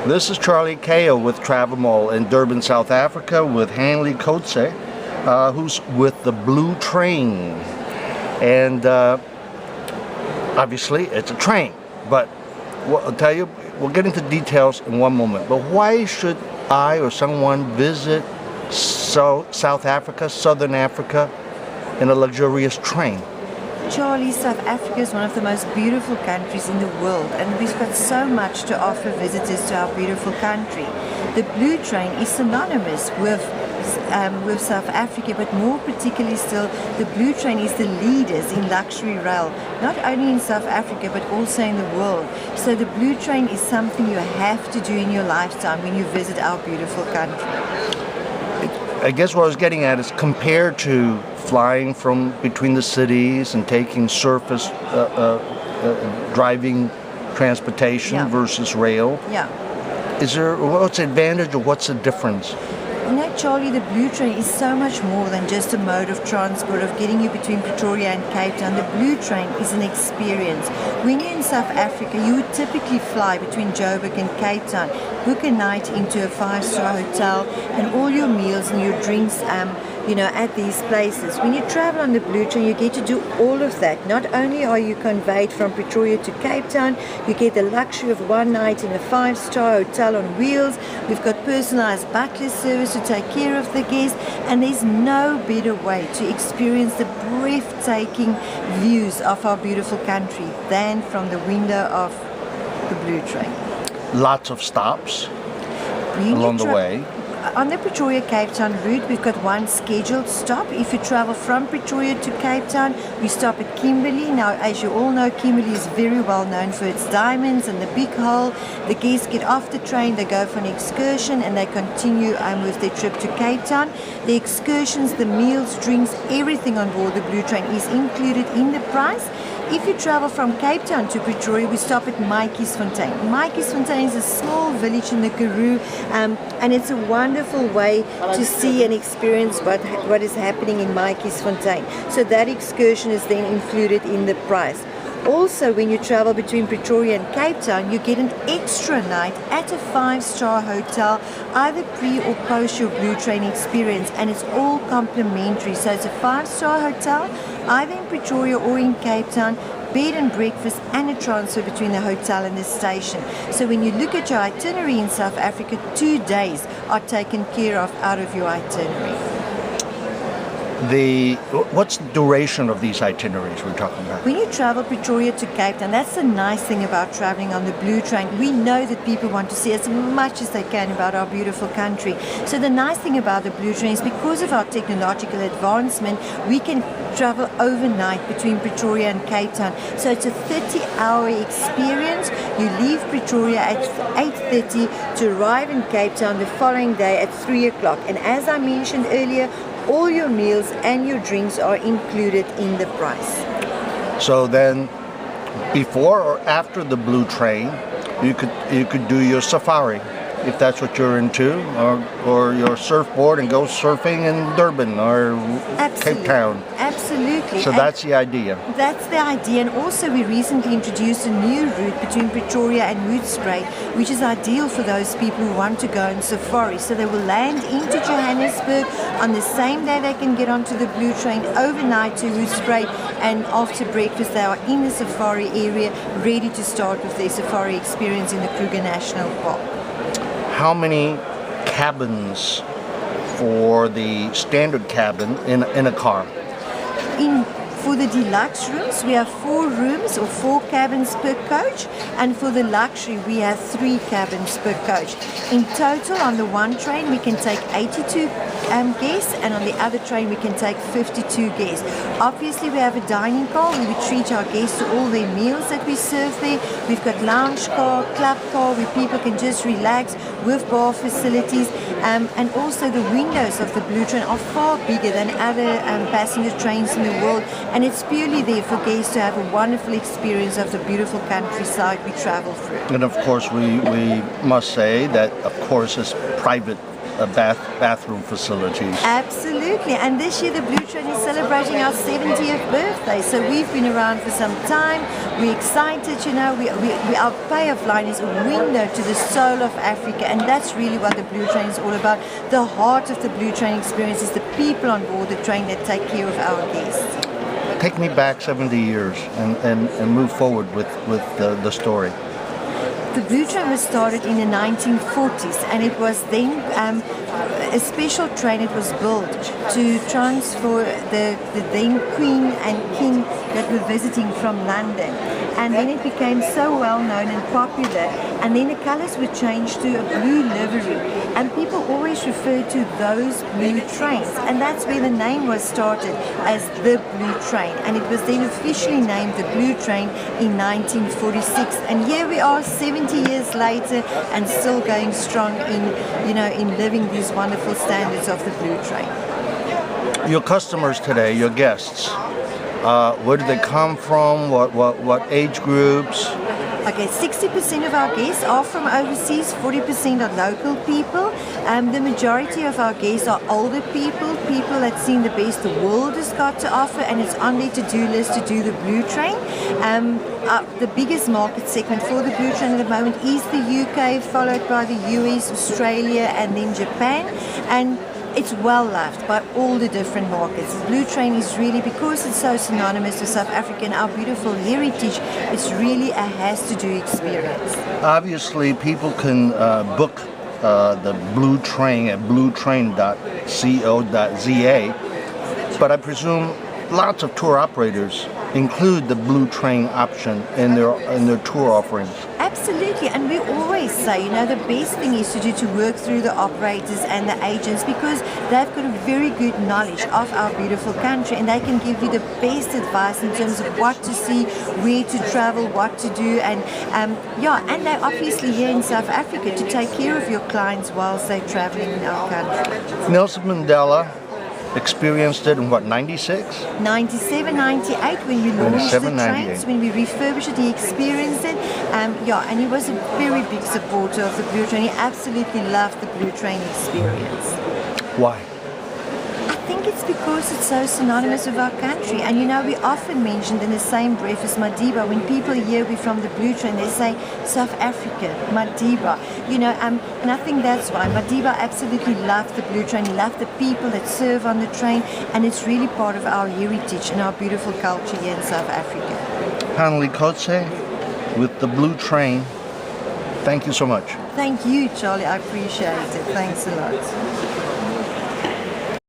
This is Charlie Kao with Travel Mall in Durban, South Africa, with Hanlie Kotze, who's with the Blue Train. And obviously it's a train, but I'll tell you, we'll get into details in one moment. But why should I or someone visit South Africa, Southern Africa, in a luxurious train? Charlie, South Africa is one of the most beautiful countries in the world, and we've got so much to offer visitors to our beautiful country. The Blue Train is synonymous with South Africa, but more particularly still, the Blue Train is the leaders in luxury rail, not only in South Africa but also in the world. So the Blue Train is something you have to do in your lifetime when you visit our beautiful country. I guess what I was getting at is, compared to flying from between the cities and taking surface driving transportation versus rail, is there, what's the advantage or what's the difference? You know, Charlie, the Blue Train is so much more than just a mode of transport, of getting you between Pretoria and Cape Town. The Blue Train is an experience. When you're in South Africa, you would typically fly between Joburg and Cape Town, book a night into a 5-star hotel, and all your meals and your drinks at these places. When you travel on the Blue Train, you get to do all of that. Not only are you conveyed from Pretoria to Cape Town, you get the luxury of one night in a 5-star hotel on wheels. We've got personalized butler service to take care of the guests, and there's no better way to experience the breathtaking views of our beautiful country than from the window of the Blue Train. Lots of stops along the way. On the Pretoria-Cape Town route, we've got one scheduled stop. If you travel from Pretoria to Cape Town, we stop at Kimberley. Now, as you all know, Kimberley is very well known for its diamonds and the big hole. The guests get off the train, they go for an excursion, and they continue with their trip to Cape Town. The excursions, the meals, drinks, everything on board the Blue Train is included in the price. If you travel from Cape Town to Pretoria, we stop at Mystique. Mystique is a small village in the Karoo, and it's a wonderful way to see and experience what is happening in Mystique. So that excursion is then included in the price. Also, when you travel between Pretoria and Cape Town, you get an extra night at a 5-star hotel, either pre or post your Blue Train experience, and it's all complimentary. So it's a 5-star hotel, either in Pretoria or in Cape Town, bed and breakfast, and a transfer between the hotel and the station. So when you look at your itinerary in South Africa, 2 days are taken care of out of your itinerary. What's the duration of these itineraries we're talking about? When you travel Pretoria to Cape Town, that's the nice thing about traveling on the Blue Train. We know that people want to see as much as they can about our beautiful country. So the nice thing about the Blue Train is, because of our technological advancement, we can travel overnight between Pretoria and Cape Town. So it's a 30-hour experience. You leave Pretoria at 8:30 to arrive in Cape Town the following day at 3 o'clock. And as I mentioned earlier, all your meals and your drinks are included in the price. So then, before or after the Blue Train, you could do your safari, if that's what you're into, or your surfboard and go surfing in Durban or Cape Town. Absolutely. So that's the idea. That's the idea. And also, we recently introduced a new route between Pretoria and Hoedspruit, which is ideal for those people who want to go on safari. So they will land into Johannesburg on the same day they can get onto the Blue Train, overnight to Hoedspruit, and after breakfast they are in the safari area, ready to start with their safari experience in the Kruger National Park. How many cabins for the standard cabin in a car? For the deluxe rooms, we have 4 rooms or 4 cabins per coach, and for the luxury, we have 3 cabins per coach. In total, on the one train, we can take 82 guests, and on the other train, we can take 52 guests. Obviously, we have a dining car where we treat our guests to all their meals that we serve there. We've got lounge car, club car, where people can just relax with bar facilities, and also the windows of the Blue Train are far bigger than other passenger trains in the world. And it's purely there for guests to have a wonderful experience of the beautiful countryside we travel through. And of course, we must say that, of course, it's private bathroom facilities. Absolutely. Absolutely, and this year the Blue Train is celebrating our 70th birthday, so we've been around for some time. We're excited, you know, our pay of line is a window to the soul of Africa, and that's really what the Blue Train is all about. The heart of the Blue Train experience is the people on board the train that take care of our guests. Take me back 70 years and move forward with the story. The Blue Train was started in the 1940s, and it was then a special train. It was built to transfer the then Queen and King that were visiting from London. And then it became so well known and popular, and then the colours were changed to a blue livery, and people always refer to those blue trains, and that's where the name was started as the Blue Train, and it was then officially named the Blue Train in 1946. And here we are 70 years later and still going strong in living these wonderful standards of the Blue Train. Your customers today, your guests, where do they come from? What age groups? Okay, 60% of our guests are from overseas, 40% are local people. The majority of our guests are older people that's seen the best the world has got to offer, and it's on their to-do list to do the Blue Train. The biggest market segment for the Blue Train at the moment is the UK, followed by the US, Australia, and then Japan. And it's well loved by all the different markets. The Blue Train is really, because it's so synonymous with South Africa and our beautiful heritage, it's really a has-to-do experience. Obviously, people can book the Blue Train at bluetrain.co.za, but I presume lots of tour operators include the Blue Train option in their tour offerings. Absolutely, and we always say, the best thing is to work through the operators and the agents, because they've got a very good knowledge of our beautiful country, and they can give you the best advice in terms of what to see, where to travel, what to do, and and they're obviously here in South Africa to take care of your clients whilst they're traveling in our country. Nelson Mandela experienced it in 96? 97, 98 when we launched the 97, trains, when we refurbished it, he experienced it. And he was a very big supporter of the Blue Train. He absolutely loved the Blue Train experience. Why? I think it's because it's so synonymous with our country, and we often mentioned in the same breath as Madiba. When people hear we're from the Blue Train, they say South Africa, Madiba, and I think that's why Madiba absolutely loved the Blue Train. He loved the people that serve on the train, and it's really part of our heritage and our beautiful culture here in South Africa. Hanlie Kotze with the Blue Train. Thank you so much. Thank you, Charlie. I appreciate it. Thanks a lot.